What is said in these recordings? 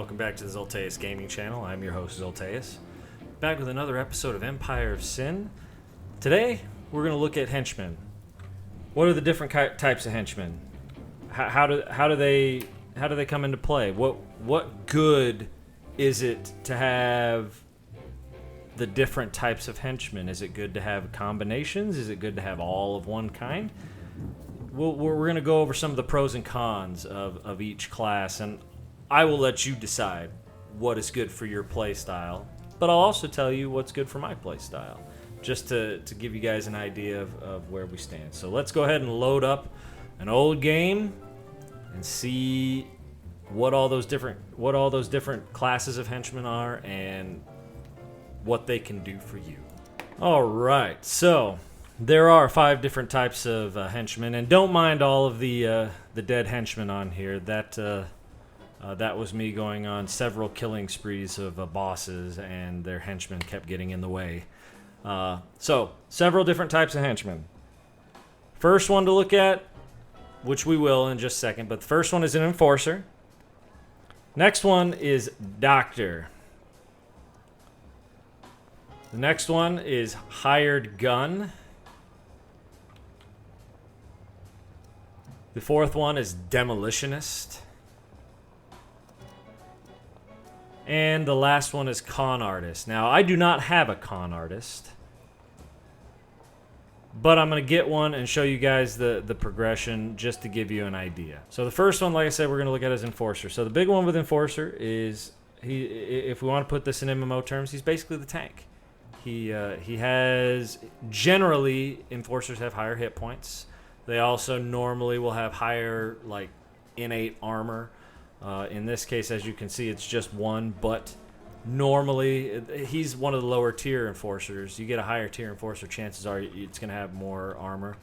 welcome back to the Zolteus Gaming Channel. I'm your host, Zolteus. Back with another episode of Empire of Sin. Today, we're going to look at henchmen. What are the different types of henchmen? How do they come into play? What good is it to have the different types of henchmen? Is it good to have combinations? Is it good to have all of one kind? We're going to go over some of the pros and cons of each class, and I will let you decide what is good for your play style, but I'll also tell you what's good for my play style, just to give you guys an idea of where we stand. So let's go ahead and load up an old game and see what all those different classes of henchmen are and what they can do for you. All right, so there are 5 different types of henchmen, and don't mind all of the dead henchmen on here. That was me going on several killing sprees of bosses, and their henchmen kept getting in the way. So, several different types of henchmen. First one to look at, which we will in just a second, but the first one is an enforcer. Next one is doctor. The next one is hired gun. The fourth one is demolitionist. And the last one is con artist. Now, I do not have a con artist, but I'm going to get one and show you guys the progression just to give you an idea. So the first one, like I said, we're going to look at is enforcer. So the big one with enforcer is, if we want to put this in MMO terms, he's basically the tank. He has, generally, enforcers have higher hit points. They also normally will have higher, like, innate armor. In this case, as you can see, it's just 1, but normally he's one of the lower tier enforcers. You get a higher tier enforcer, chances are it's going to have more armor.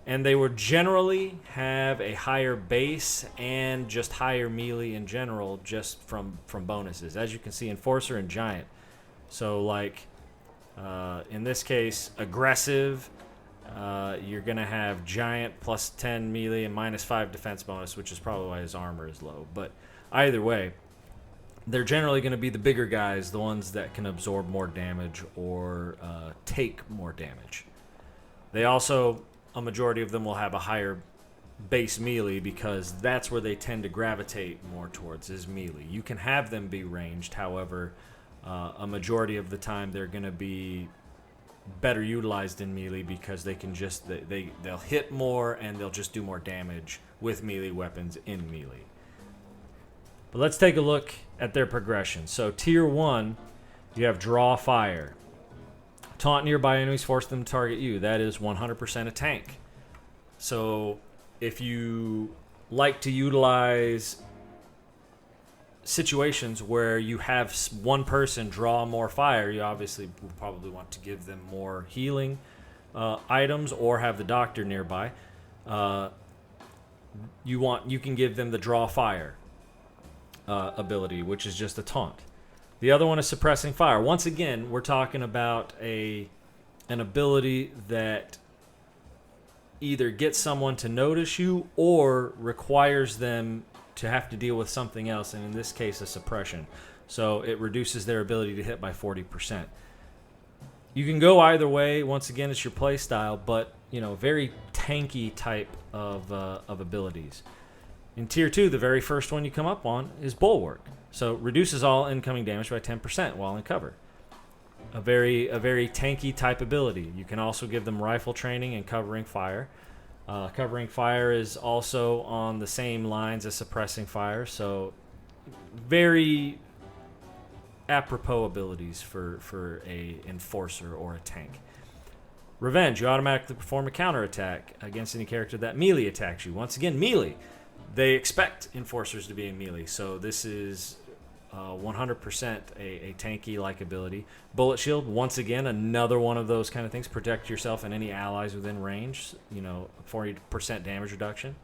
And they would generally have a higher base and just higher melee in general, just from bonuses. As you can see, enforcer and giant. So, like, in this case, aggressive. You're going to have giant plus 10 melee and minus 5 defense bonus, which is probably why his armor is low. But either way, they're generally going to be the bigger guys, the ones that can absorb more damage or take more damage. They also, a majority of them will have a higher base melee because that's where they tend to gravitate more towards, is melee. You can have them be ranged, however, a majority of the time they're going to be better utilized in melee because they can just they'll hit more and they'll just do more damage with melee weapons in melee. But let's take a look at their progression. So tier 1, you have draw fire. Taunt nearby enemies, force them to target you. That is 100% a tank. So if you like to utilize situations where you have one person draw more fire, you obviously will probably want to give them more healing items or have the doctor nearby. You can give them the draw fire ability, which is just a taunt. The other one is suppressing fire. Once again, we're talking about an ability that either gets someone to notice you or requires them to have to deal with something else, and in this case, a suppression. So it reduces their ability to hit by 40%. You can go either way. Once again, it's your play style, but very tanky type of abilities. In tier 2, the very first one you come up on is bulwark. So reduces all incoming damage by 10% while in cover. A very tanky type ability. You can also give them rifle training and covering fire. Covering fire is also on the same lines as suppressing fire, so very apropos abilities for a enforcer or a tank. Revenge, you automatically perform a counterattack against any character that melee attacks you. Once again, melee. They expect enforcers to be in melee, so this is 100% a tanky-like ability. Bullet shield, once again, another one of those kind of things. Protect yourself and any allies within range. 40% damage reduction.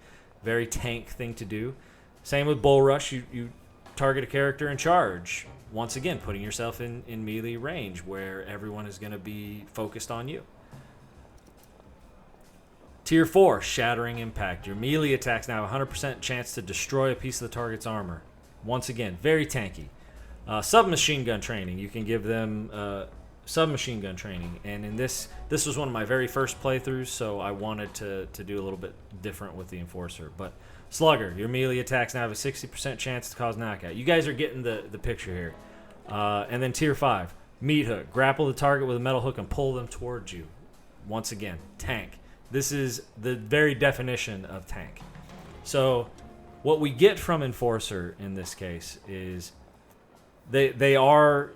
Very tank thing to do. Same with bull rush. You target a character and charge. Once again, putting yourself in melee range where everyone is going to be focused on you. Tier 4, Shattering Impact. Your melee attacks now have a 100% chance to destroy a piece of the target's armor. Once again, very tanky. Submachine gun training. You can give them submachine gun training. And in this was one of my very first playthroughs, so I wanted to do a little bit different with the Enforcer. But Slugger, your melee attacks now have a 60% chance to cause knockout. You guys are getting the picture here. And then Tier 5, Meat Hook. Grapple the target with a metal hook and pull them towards you. Once again, tank. This is the very definition of tank. So what we get from Enforcer in this case is they are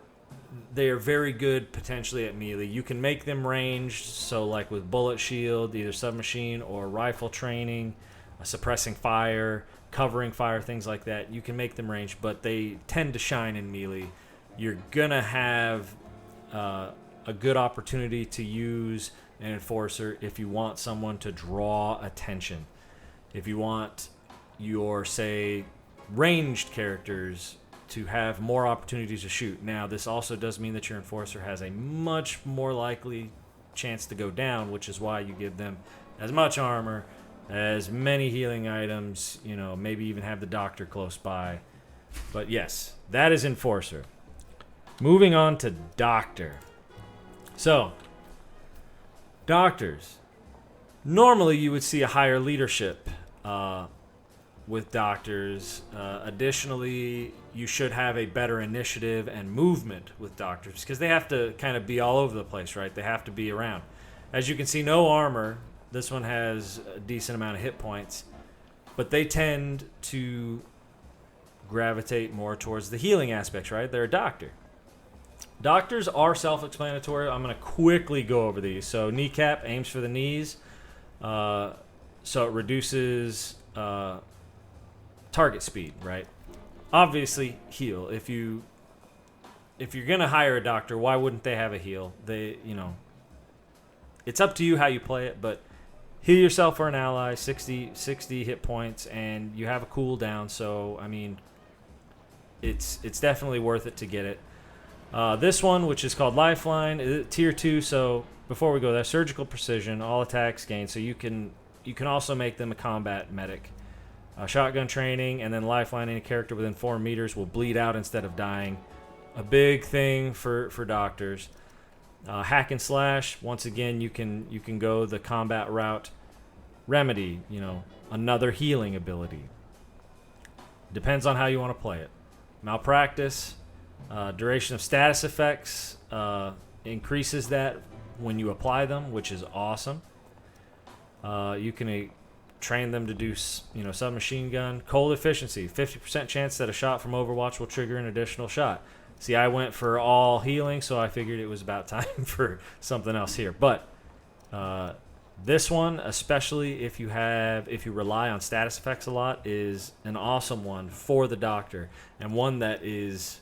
very good potentially at melee. You can make them ranged, so like with bullet shield, either submachine or rifle training, suppressing fire, covering fire, things like that. You can make them ranged, but they tend to shine in melee. You're gonna have a good opportunity to use an Enforcer if you want someone to draw attention. If you want your, say, ranged characters to have more opportunities to shoot. Now, this also does mean that your Enforcer has a much more likely chance to go down, which is why you give them as much armor, as many healing items, you know, maybe even have the Doctor close by. But yes, that is Enforcer. Moving on to Doctor. So, Doctors. Normally, you would see a higher leadership with Doctors. Additionally, you should have a better initiative and movement with Doctors because they have to kind of be all over the place, right? They have to be around. As you can see, no armor. This one has a decent amount of hit points, but they tend to gravitate more towards the healing aspects, right? They're a doctor. Doctors are self-explanatory. I'm going to quickly go over these. So kneecap aims for the knees, so it reduces target speed, right? Obviously, heal. If you're going to hire a doctor, why wouldn't they have a heal? It's up to you how you play it, but heal yourself for an ally, 60 hit points, and you have a cooldown. So, I mean, it's definitely worth it to get it. This one, which is called Lifeline, Tier 2. So before we go there, surgical precision, all attacks gained. So you can also make them a combat medic. Shotgun training, and then Lifeline. Any character within 4 meters will bleed out instead of dying. A big thing for doctors. Hack and slash. Once again, you can go the combat route. Remedy, another healing ability. Depends on how you want to play it. Malpractice. Duration of status effects increases that when you apply them, which is awesome. You can train them to do, submachine gun. Cold efficiency, 50% chance that a shot from Overwatch will trigger an additional shot. See, I went for all healing, so I figured it was about time for something else here. But this one, especially if you rely on status effects a lot, is an awesome one for the doctor, and one that is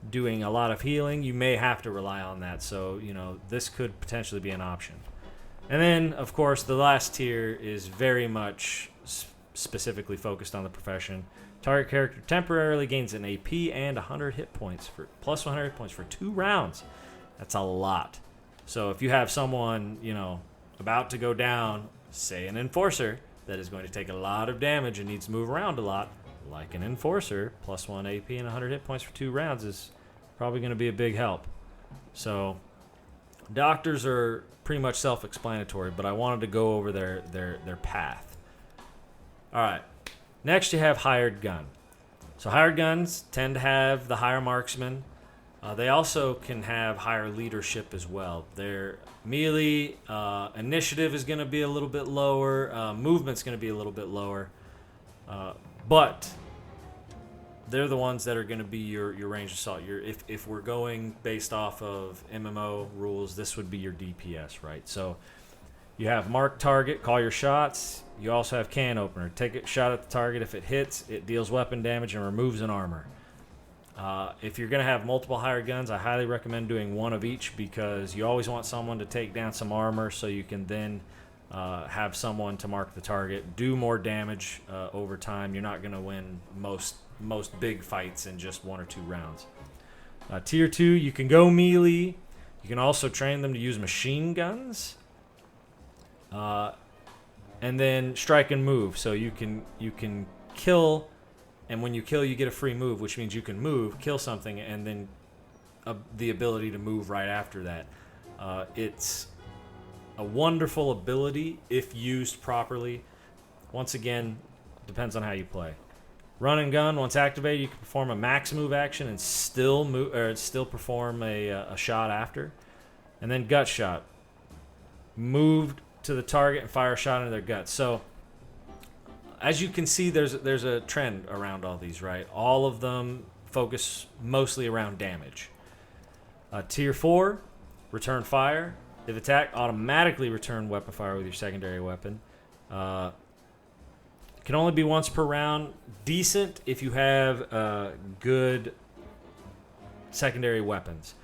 doing a lot of healing. You may have to rely on that, so this could potentially be an option. And then, of course, the last tier is very much specifically focused on the profession. Target character temporarily gains an AP and 100 hit points plus 100 hit points for 2 rounds. That's a lot. So if you have someone, about to go down, say an Enforcer, that is going to take a lot of damage and needs to move around a lot, like an Enforcer, plus 1 AP and 100 hit points for 2 rounds is probably going to be a big help. So doctors are pretty much self-explanatory, but I wanted to go over their path. All right. Next, you have hired gun. So hired guns tend to have the higher marksman. They also can have higher leadership as well. Their melee initiative is going to be a little bit lower. Movement's going to be a little bit lower. But they're the ones that are going to be your ranged assault. If we're going based off of MMO rules, this would be your DPS, right? So you have mark target, call your shots. You also have can opener. Take a shot at the target. If it hits, it deals weapon damage and removes an armor. If you're going to have multiple hired guns, I highly recommend doing one of each because you always want someone to take down some armor so you can then have someone to mark the target, do more damage over time. You're not going to win most big fights in just 1 or 2 rounds. Tier 2, you can go melee. You can also train them to use machine guns. And then strike and move. So you can kill And when you kill, you get a free move, which means you can move, kill something, and then the ability to move right after that. It's a wonderful ability if used properly. Once again, depends on how you play. Run and gun, once activated, you can perform a max move action and still perform a shot after. And then gut shot. Move to the target and fire a shot into their guts. So, as you can see, there's a trend around all these, right? All of them focus mostly around damage. Tier 4, return fire. If attacked, automatically return weapon fire with your secondary weapon. Can only be once per round. Decent if you have good secondary weapons.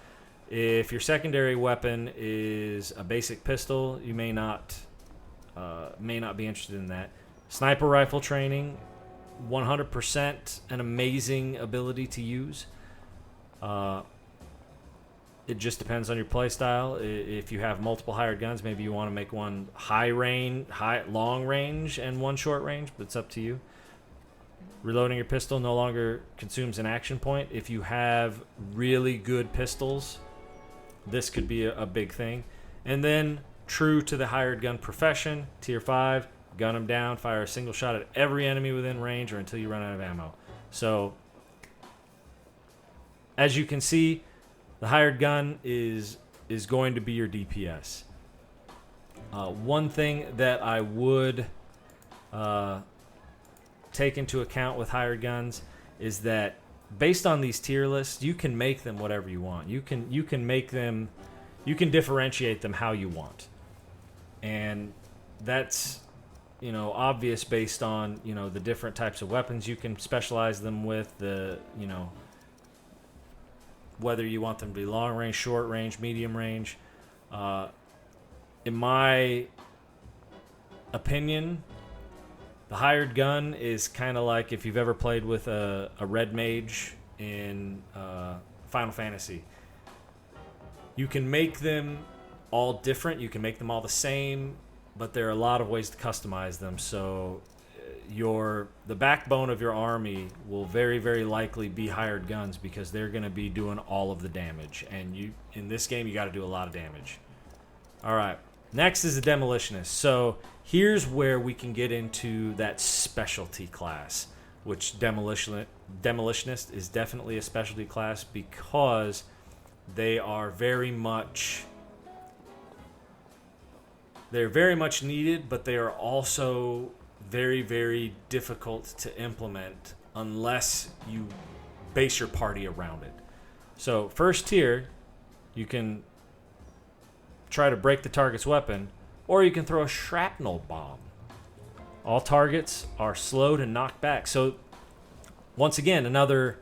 If your secondary weapon is a basic pistol, you may not be interested in that. Sniper rifle training, 100% an amazing ability to use. It just depends on your playstyle. If you have multiple hired guns, maybe you want to make one long range, and one short range, but it's up to you. Reloading your pistol no longer consumes an action point. If you have really good pistols, this could be a big thing. And then, true to the hired gun profession, Tier 5, gun them down, fire a single shot at every enemy within range or until you run out of ammo. So, as you can see, the hired gun is going to be your DPS. One thing that I would take into account with hired guns is that based on these tier lists, you can make them whatever you want. You can make them, you can differentiate them how you want, and that's obvious based on the different types of weapons you can specialize them with, whether you want them to be long range, short range, medium range. In my opinion, the hired gun is kind of like if you've ever played with a red mage in Final Fantasy. You can make them all different. You can make them all the same, but there are a lot of ways to customize them. So the backbone of your army will very, very likely be hired guns because they're going to be doing all of the damage. And in this game, you got to do a lot of damage. All right. Next is the Demolitionist. So here's where we can get into that specialty class, which Demolitionist is definitely a specialty class because they are very much needed, but they are also very, very difficult to implement unless you base your party around it. So first tier, you can try to break the target's weapon, or you can throw a shrapnel bomb. All targets are slowed and knocked back. So once again, another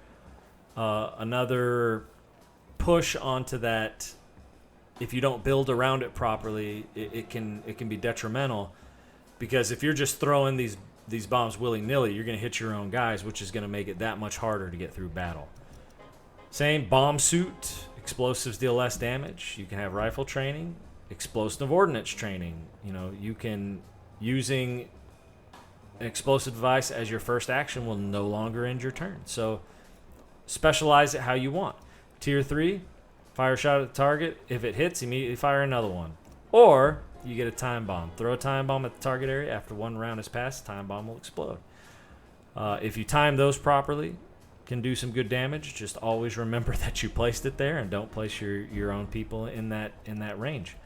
push onto that. If you don't build around it properly, it can be detrimental, because if you're just throwing these bombs willy-nilly, you're going to hit your own guys, which is going to make it that much harder to get through battle. Same bomb suit, explosives deal less damage. You can have rifle training, explosive ordnance training. You can, using an explosive device as your first action will no longer end your turn. So specialize it how you want. Tier 3, fire a shot at the target. If it hits, immediately fire another one. Or you get a time bomb. Throw a time bomb at the target area. After one round has passed, the time bomb will explode. If you time those properly, can do some good damage. Just always remember that you placed it there, and don't place your own people in that range.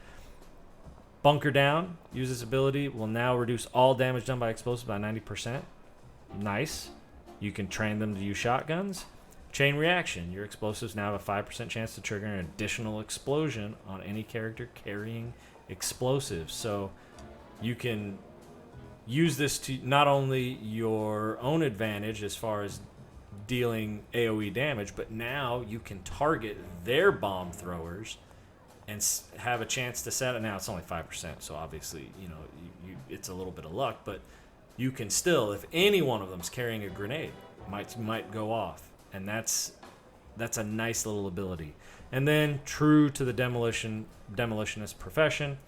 Bunker down. Use this ability. Will now reduce all damage done by explosives by 90%. Nice. You can train them to use shotguns. Chain reaction. Your explosives now have a 5% chance to trigger an additional explosion on any character carrying explosives. So you can use this to not only your own advantage as far as dealing AoE damage, but now you can target their bomb throwers and have a chance to set it. Now it's only 5%, so obviously it's a little bit of luck, but you can still, if any one of them's carrying a grenade, might go off. And that's a nice little ability. And then, true to the Demolitionist profession,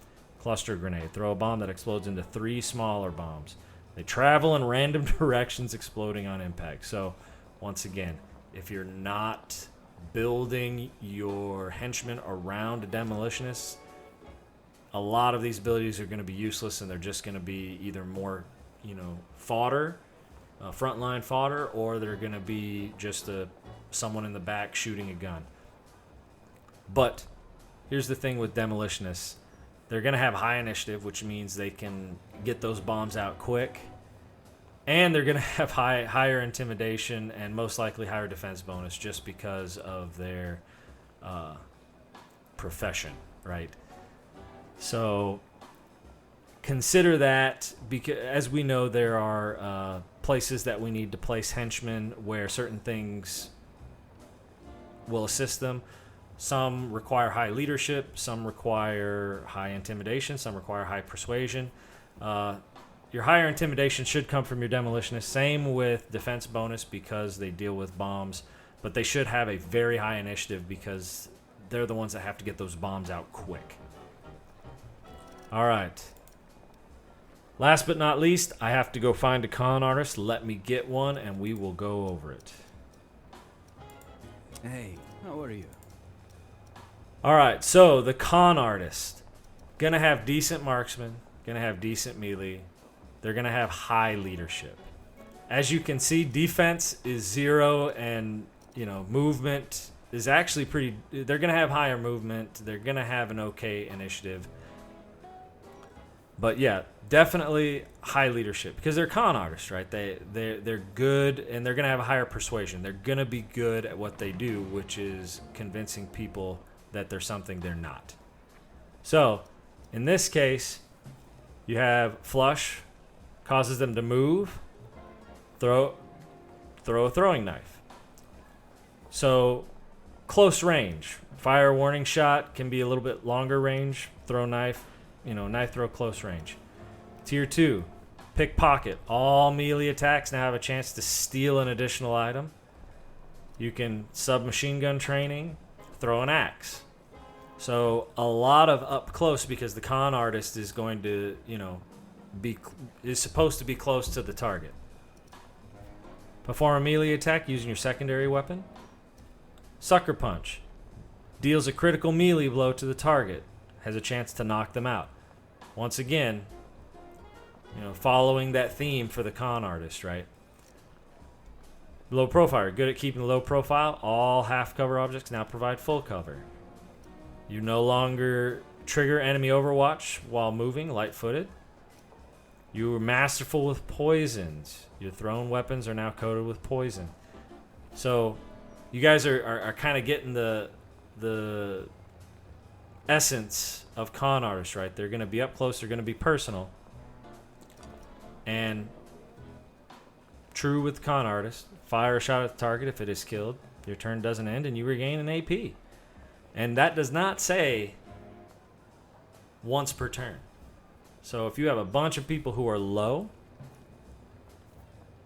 cluster grenade. Throw a bomb that explodes into 3 smaller bombs. They travel in random directions, exploding on impact. So, once again, if you're not building your henchmen around a demolitionist, a lot of these abilities are going to be useless, and they're just going to be either more, fodder, frontline fodder, or they're going to be just someone in the back shooting a gun. But here's the thing with demolitionists. They're going to have high initiative, which means they can get those bombs out quick. And they're going to have higher intimidation and most likely higher defense bonus just because of their profession, right? So consider that, because as we know, there are places that we need to place henchmen where certain things will assist them. Some require high leadership, some require high intimidation, some require high persuasion. Your higher intimidation should come from your demolitionist. Same with defense bonus because they deal with bombs, but they should have a very high initiative because they're the ones that have to get those bombs out quick. All right. Last but not least, I have to go find a con artist. Let me get one and we will go over it. Hey, how are you? All right, so the con artist. Gonna have decent marksman, gonna have decent melee. They're gonna have high leadership. As you can see, defense is 0 and, movement is actually pretty. They're gonna have higher movement. They're gonna have an okay initiative. But yeah, definitely high leadership because they're con artists, right? They're good, and they're gonna have a higher persuasion. They're gonna be good at what they do, which is convincing people that they're something they're not. So, in this case, you have flush, causes them to move, throw a throwing knife. So, close range, fire warning shot can be a little bit longer range, throw knife, knife throw close range. Tier 2, pickpocket. All melee attacks now have a chance to steal an additional item. You can submachine gun training, throw an axe. So a lot of up close because the con artist is going to, is supposed to be close to the target. Perform a melee attack using your secondary weapon. Sucker punch. Deals a critical melee blow to the target. Has a chance to knock them out. Once again, following that theme for the con artist, right? Low profile. Good at keeping low profile. All half cover objects now provide full cover. You no longer trigger enemy overwatch while moving, light-footed. You are masterful with poisons. Your thrown weapons are now coated with poison. So you guys are kind of getting the essence of con artists, right? They're going to be up close. They're going to be personal. And true with con artists, fire a shot at the target if it is killed. Your turn doesn't end and you regain an AP. And that does not say once per turn. So if you have a bunch of people who are low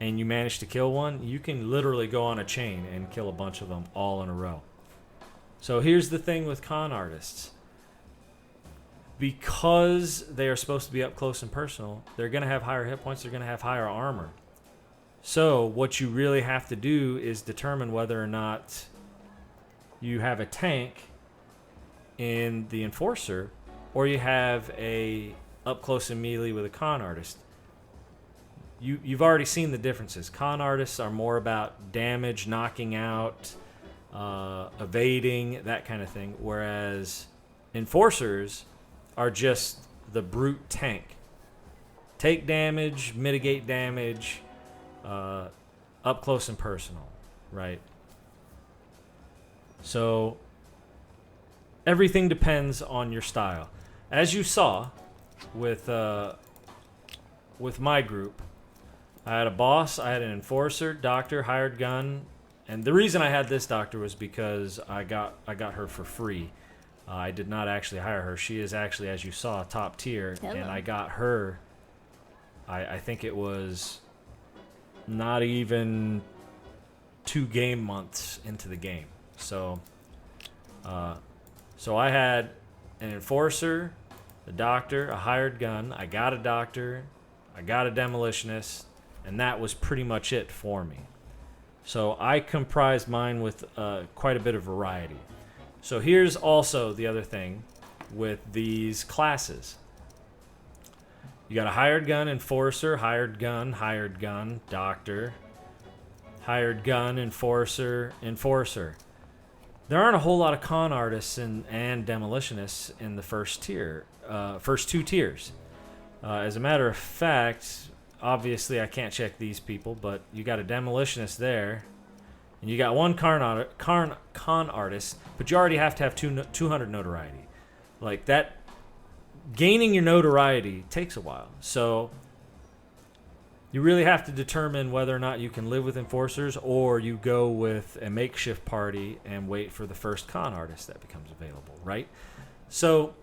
and you manage to kill one, you can literally go on a chain and kill a bunch of them all in a row. So here's the thing with con artists. Because they are supposed to be up close and personal, they're going to have higher hit points, they're going to have higher armor. So what you really have to do is determine whether or not you have a tank in the enforcer or you have a up close and melee with a con artist. You've already seen the differences. Con artists are more about damage, knocking out, evading, that kind of thing, whereas enforcers are just the brute tank. Take damage, mitigate damage, up close and personal, right? So everything depends on your style. As you saw with my group, I had a boss, I had an enforcer, doctor, hired gun, and the reason I had this doctor was because I got her for free. I did not actually hire her. She is actually, as you saw, top tier, and I got her. I think it was not even 2 game months into the game. So I had an enforcer, a doctor, a hired gun. I got a doctor, I got a Demolitionist, and that was pretty much it for me. So I comprised mine with quite a bit of variety. So here's also the other thing with these classes. You got a hired gun enforcer, hired gun doctor, hired gun enforcer, enforcer. There aren't a whole lot of con artists and demolitionists in the first tier, first two tiers. As a matter of fact, obviously I can't check these people, but you got a demolitionist there, and you got one con artist, but you already have to have 200 notoriety. Like that, gaining your notoriety takes a while. So you really have to determine whether or not you can live with enforcers, or you go with a makeshift party and wait for the first con artist that becomes available, right? So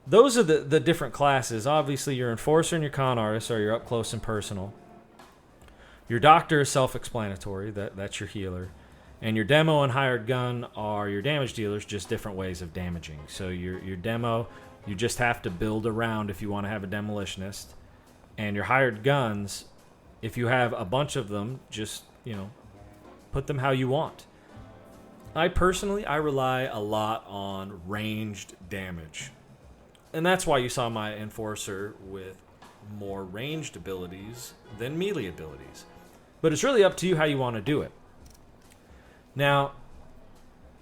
those are the different classes. Obviously, your enforcer and your con artist are your up close and personal. Your doctor is self-explanatory. That's your healer. And your demo and hired gun are your damage dealers, just different ways of damaging. So your demo, you just have to build around if you want to have a demolitionist. And your hired guns, if you have a bunch of them, just, put them how you want. I rely a lot on ranged damage. And that's why you saw my enforcer with more ranged abilities than melee abilities. But it's really up to you how you want to do it. Now,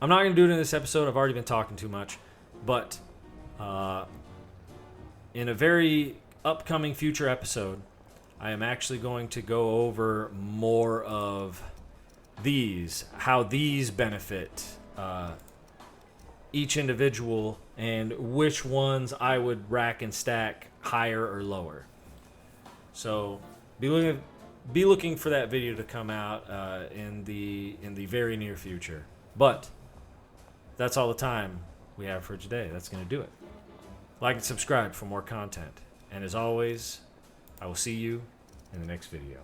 I'm not going to do it in this episode. I've already been talking too much. But in a very upcoming future episode, I am actually going to go over more of these, how these benefit each individual, and which ones I would rack and stack higher or lower. So be looking for that video to come out in the very near future. But that's all the time we have for today. That's going to do it. Like and subscribe for more content. And as always, I will see you in the next video.